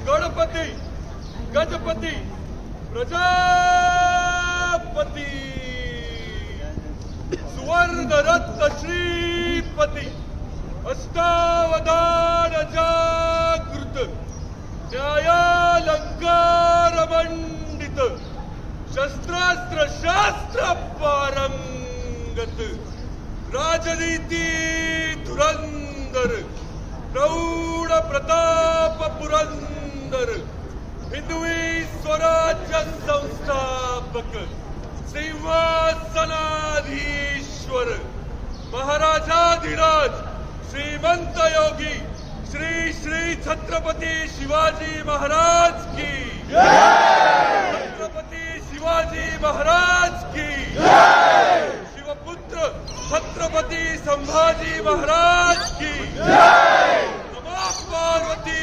गणपती गजपती प्रजापती सुवर्ण रत्न श्रीपती अष्टावधान जागृत न्यायालंकार मंडित शस्त्रास्त्र शास्त्र पारंगत राजनीती धुरंधर प्रौढ प्रताप पुरंदर हिंदवी स्वराज्य संस्थापक सिंहासनाधीश्वर महाराजाधिराज श्रीमंत योगी श्री श्री छत्रपती शिवाजी महाराज की छत्रपती शिवाजी महाराज की शिवपुत्र छत्रपती संभाजी महाराज की नमः पार्वती।